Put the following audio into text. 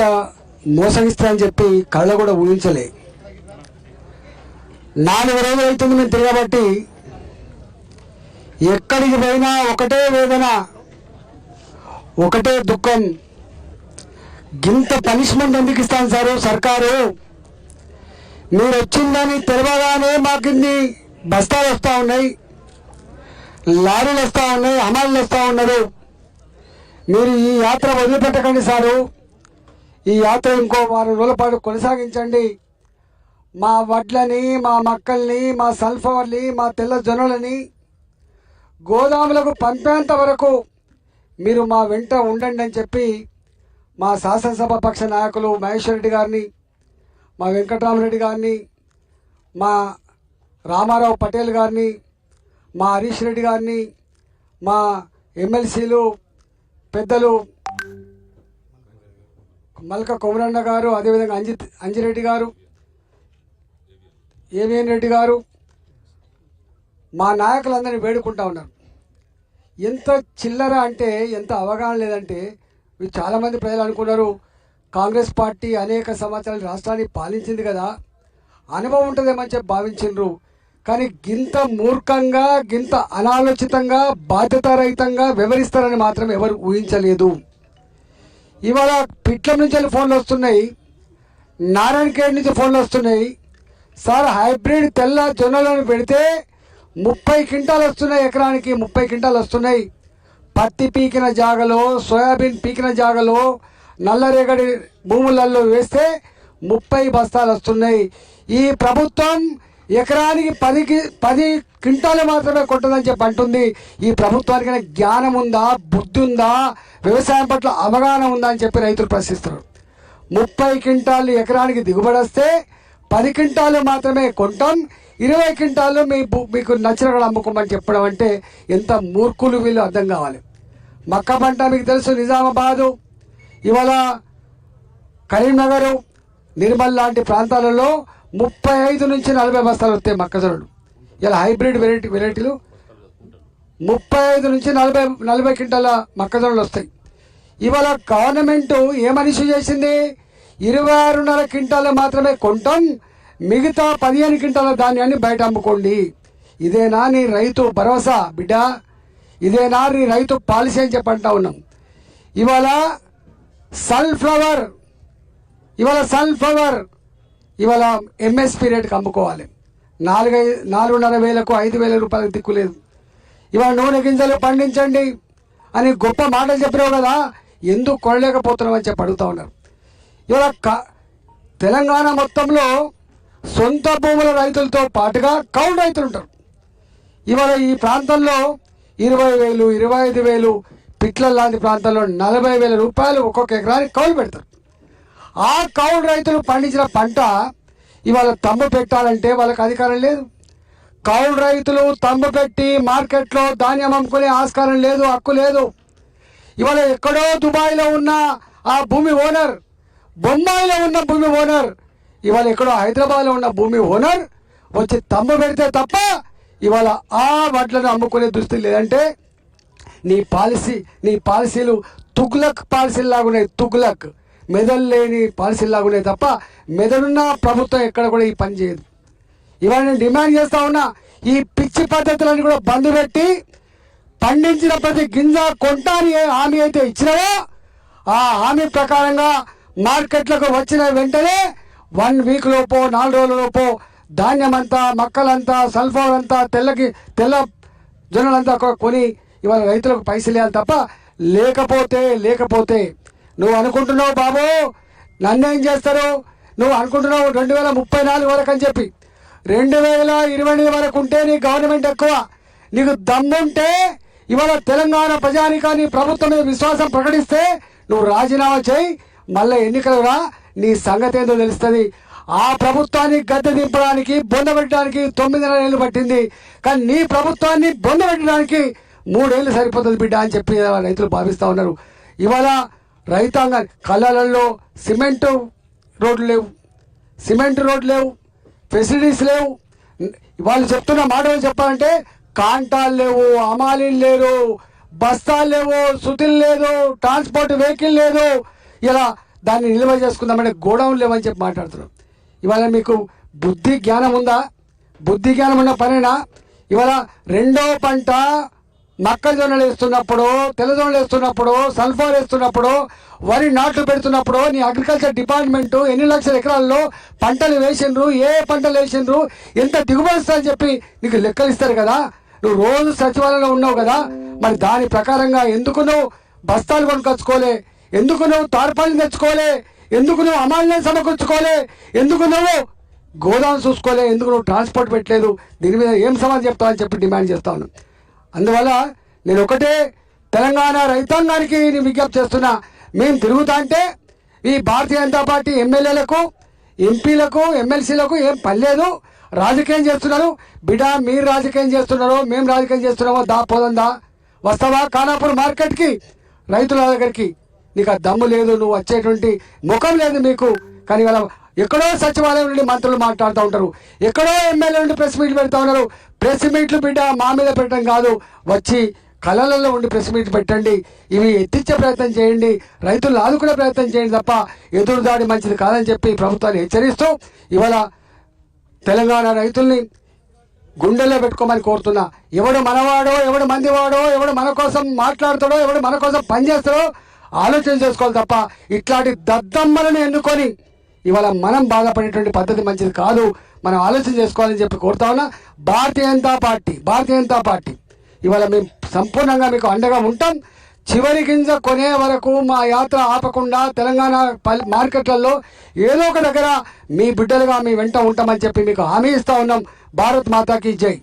ఇంత మోసగిస్తా అని చెప్పి కళ్ళ కూడా ఊహించలే. 4 రోజులు అవుతుంది మేము తిరగబట్టి, ఎక్కడికి పోయినా ఒకటే వేదన, ఒకటే దుఃఖం. గింత పనిష్మెంట్ ఎందుకు ఇస్తాను సారు సర్కారు? మీరు వచ్చిందని తెలవగానే మాకు ఇన్ని బస్తాలు వస్తూ ఉన్నాయి, లారీలు వస్తూ ఉన్నాయి, హమాలీలు వస్తూ ఉన్నారు. మీరు ఈ యాత్ర వదిలిపెట్టకండి సారు. ఈ యాత్ర ఇంకో 6 రోజుల పాటు కొనసాగించండి. మా వడ్లని, మా మక్కల్ని, మా సన్ఫ్లవర్ని, మా తెల్ల జొన్నలని గోదాములకు పంపేంత వరకు మీరు మా వెంట ఉండండి అని చెప్పి మా శాసనసభ పక్ష నాయకులు మహేశ్వర్ రెడ్డి గారిని, మా వెంకటరామరెడ్డి గారిని, మా రామారావు పటేల్ గారిని, మా హరీష్ రెడ్డి గారిని, మా ఎమ్మెల్సీలు పెద్దలు మల్క కొమరన్న గారు, అదేవిధంగా అంజిరెడ్డి గారు, ఏవిఎన్ రెడ్డి గారు, మా నాయకులందరినీ వేడుకుంటా ఉన్నారు. ఎంత చిల్లర అంటే, ఎంత అవగాహన లేదంటే, చాలామంది ప్రజలు అనుకున్నారు కాంగ్రెస్ పార్టీ అనేక సంవత్సరాలు రాష్ట్రాన్ని పాలించింది కదా, అనుభవం ఉంటుందేమని చెప్పి భావించిండ్రు. కానీ గింత మూర్ఖంగా, గింత అనాలోచితంగా, బాధ్యతారహితంగా వ్యవహరిస్తారని మాత్రం ఎవరు ఊహించలేదు. ఇవాళ పిట్ల నుంచి ఫోన్లు వస్తున్నాయి, నారాయణఖేడ్ నుంచి ఫోన్లు వస్తున్నాయి. సార్ హైబ్రిడ్ తెల్ల జొన్నలను పెడితే 30 క్వింటాలు వస్తున్నాయి, ఎకరానికి 30 క్వింటాలు వస్తున్నాయి. పత్తి పీకిన జాగలో, సోయాబీన్ పీకిన జాగలో, నల్లరేగడి భూములలో వేస్తే 30 బస్తాలు వస్తున్నాయి. ఈ ప్రభుత్వం ఎకరానికి 10 క్వింటాలు మాత్రమే కొట్టదని చెప్పి అంటుంది. ఈ ప్రభుత్వానికి జ్ఞానం ఉందా, బుద్ధి ఉందా, వ్యవసాయం పట్ల అవగాహన ఉందా అని చెప్పి రైతులు ప్రశ్నిస్తారు. 30 క్వింటాలు ఎకరానికి దిగుబడి వస్తే 10 క్వింటాలు మాత్రమే కొంటాం, 20 క్వింటాలు మీకు నచ్చినట్లు అమ్ముకోమని చెప్పడం అంటే ఎంత మూర్ఖులు వీళ్ళు అర్థం కావాలి. మక్క పంట మీకు తెలుసు, నిజామాబాదు, ఇవాళ కరీంనగర్, నిర్మల్ లాంటి ప్రాంతాలలో 35 నుంచి 40 బస్తాలు వస్తాయి మొక్కజొన్నలు. ఇలా హైబ్రిడ్ వెరైటీలు 35 నుంచి 40 క్వింటాల మొక్కజొన్నలు వస్తాయి. ఇవాళ గవర్నమెంట్ ఏమని ఇష్యూ చేసింది? 26.5 క్వింటాలు మాత్రమే కొంటాం, మిగతా 15 క్వింటాల ధాన్యాన్ని బయట అమ్ముకోండి. ఇదేనా నీ రైతు భరోసా బిడ్డ? ఇదేనా నీ రైతు పాలసీ అని చెప్పంటా ఉన్నాం. ఇవాళ సన్ఫ్లవర్ ఇవాళ ఎంఎస్పీ రేటుకి అమ్ముకోవాలి. 4,500 5,000 రూపాయలకు దిక్కులేదు. ఇవాళ నూనె గింజలు పండించండి అని గొప్ప మాటలు చెప్పినావు కదా, ఎందుకు కొనలేకపోతున్నావు అని చెప్పి అడుగుతూ ఉన్నారు. ఇవాళ తెలంగాణ మొత్తంలో సొంత భూముల రైతులతో పాటుగా కౌలు రైతులు ఉంటారు. ఇవాళ ఈ ప్రాంతంలో 20,000 25,000, పిట్ల లాంటి ప్రాంతాల్లో 40,000 రూపాయలు ఒక్కొక్క ఎకరానికి కౌలు పెడతారు. ఆ కౌలు రైతులు పండించిన పంట ఇవాళ తమ్ము పెట్టాలంటే వాళ్ళకి అధికారం లేదు. కౌలు రైతులు తమ్ము పెట్టి మార్కెట్లో ధాన్యం అమ్ముకునే ఆస్కారం లేదు, హక్కు లేదు. ఇవాళ ఎక్కడో దుబాయ్లో ఉన్న ఆ భూమి ఓనర్, బొంబాయిలో ఉన్న భూమి ఓనర్, ఇవాళ ఎక్కడో హైదరాబాద్లో ఉన్న భూమి ఓనర్ వచ్చి తమ్ము పెడితే తప్ప ఇవాళ ఆ వడ్లను అమ్ముకునే దుస్థితి లేదంటే నీ పాలసీలు తుగ్లక్ పాలసీలాగా ఉన్నాయి. తుగ్లక్ మెదడు లేని పాలసీలాగా ఉన్నాయి తప్ప మెదడున్న ప్రభుత్వం ఎక్కడ కూడా ఈ పని చేయదు. ఇవాళ నేను డిమాండ్ చేస్తా ఉన్నా, ఈ పిచ్చి పద్ధతులను కూడా బంద్ పెట్టి పండించిన ప్రతి గింజ కొంటాని హామీ అయితే ఇచ్చినావో ఆ హామీ ప్రకారంగా మార్కెట్లకు వచ్చిన వెంటనే 1 వీక్ లోపో 4 రోజుల లోపో ధాన్యం అంతా, మక్కలంతా, సల్ఫర్ అంతా, తెల్ల జొన్నలంతా కొని ఇవాళ రైతులకు పైసలు ఇవ్వాలి తప్ప లేకపోతే నువ్వు అనుకుంటున్నావు బాబు నన్నేం చేస్తారు, నువ్వు అనుకుంటున్నావు 2034 వరకు అని చెప్పి, 2028 వరకు ఉంటే నీ గవర్నమెంట్ ఎక్కువ. నీకు దమ్ముంటే ఇవాళ తెలంగాణ ప్రజానికాన్ని ప్రభుత్వం మీద విశ్వాసం ప్రకటిస్తే నువ్వు రాజీనామా చేయి, మళ్ళీ ఎన్నికలు రా, నీ సంగతి ఏందో తెలుస్తుంది. ఆ ప్రభుత్వాన్ని గద్దె దింపడానికి, బొందబెట్టడానికి 9 ఏళ్ళు పట్టింది. కానీ నీ ప్రభుత్వాన్ని బొందబెట్టడానికి 3 ఏళ్ళు సరిపోతుంది బిడ్డ అని చెప్పి రైతులు భావిస్తూ ఉన్నారు. ఇవాళ రైతాంగ కళ్ళల్లో సిమెంట్ రోడ్లు లేవు, ఫెసిలిటీస్ లేవు. వాళ్ళు చెప్తున్న మాటలు చెప్పాలంటే కాంటాలు లేవు, అమాలీలు లేరు, బస్తాలు లేవు, సుతులు లేదు, ట్రాన్స్పోర్ట్ వెహికల్ లేదు. ఇలా దాన్ని నిల్వ చేసుకుందామంటే గోడౌన్ లేవని చెప్పి మాట్లాడుతున్నాం. ఇవాళ మీకు బుద్ధి జ్ఞానం ఉందా? బుద్ధి జ్ఞానం ఉన్న పనేనా? ఇవాళ రెండో పంట మొక్కజొన్నలు వేస్తున్నప్పుడు, తెల్లజొన్నలు వేస్తున్నప్పుడు, సల్ఫర్ వేస్తున్నప్పుడు, వరి నాట్లు పెడుతున్నప్పుడు నీ అగ్రికల్చర్ డిపార్ట్మెంటు ఎన్ని లక్షల ఎకరాల్లో పంటలు వేసిండ్రు, ఏ పంటలు వేసిండ్రు, ఎంత దిగుబడి వస్తుందని చెప్పి నీకు లెక్కలు ఇస్తారు కదా. నువ్వు రోజు సచివాలయంలో ఉన్నావు కదా, మరి దాని ప్రకారంగా ఎందుకు నువ్వు బస్తాలు కొనుకొచ్చుకోలే, ఎందుకు నువ్వు తార్పాలను తెచ్చుకోలే, ఎందుకు నువ్వు అమాన్యాన్ని సమకూర్చుకోలే, ఎందుకు నువ్వు గోదాం చూసుకోలే, ఎందుకు నువ్వు ట్రాన్స్పోర్ట్ పెట్టలేదు? దీని మీద ఏం సమాధానం చెప్తావని చెప్పి డిమాండ్ చేస్తా ఉన్నాను. అందువల్ల నేను ఒకటే తెలంగాణ రైతాంగానికి నేను విజ్ఞప్తి చేస్తున్నా, మేము తిరుగుతా అంటే ఈ భారతీయ జనతా పార్టీ ఎమ్మెల్యేలకు, ఎంపీలకు, ఎమ్మెల్సీలకు ఏం పనిలేదు, రాజకీయం చేస్తున్నారు. బిడ్డ మీరు రాజకీయం చేస్తున్నారో మేము రాజకీయం చేస్తున్నామో దా పోదందా, వస్తావా ఖానాపూర్ మార్కెట్కి రైతుల దగ్గరికి? నీకు ఆ దమ్ము లేదు, నువ్వు వచ్చేటువంటి ముఖం లేదు మీకు. కానీ వాళ్ళ ఎక్కడో సచివాలయం నుండి మంత్రులు మాట్లాడుతూ ఉంటారు, ఎక్కడో ఎమ్మెల్యే నుండి ప్రెస్ మీట్లు పెడతా ఉన్నారు. ప్రెస్ మీట్లు బిడ్డ మా మీద పెట్టడం కాదు, వచ్చి కళలలో ఉండి ప్రెస్ మీట్ పెట్టండి, ఇవి ఎత్తిచ్చే ప్రయత్నం చేయండి, రైతులను ఆదుకునే ప్రయత్నం చేయండి తప్ప ఎదురుదాడి మంచిది కాదని చెప్పి ప్రభుత్వాన్ని హెచ్చరిస్తూ ఇవాళ తెలంగాణ రైతుల్ని గుండెల్లో పెట్టుకోమని కోరుతున్నా. ఎవడు మనవాడో, ఎవడు మందివాడో, ఎవడు మన కోసం మాట్లాడతాడో, ఎవడు మన కోసం పనిచేస్తాడో ఆలోచన చేసుకోవాలి తప్ప ఇట్లాంటి దద్దమ్మలను ఎన్నుకొని ఇవాళ మనం బాధపడేటువంటి పద్ధతి మంచిది కాదు. మనం ఆలోచన చేసుకోవాలని చెప్పి కోరుతా ఉన్నా. భారతీయ జనతా పార్టీ ఇవాళ మేము సంపూర్ణంగా మీకు అండగా ఉంటాం. చివరి గింజ కొనే వరకు మా యాత్ర ఆపకుండా తెలంగాణ మార్కెట్లలో ఏదో ఒక దగ్గర మీ బిడ్డలుగా మీ వెంట ఉంటామని చెప్పి మీకు హామీ ఇస్తా ఉన్నాం. భారత్ మాతాకి జై.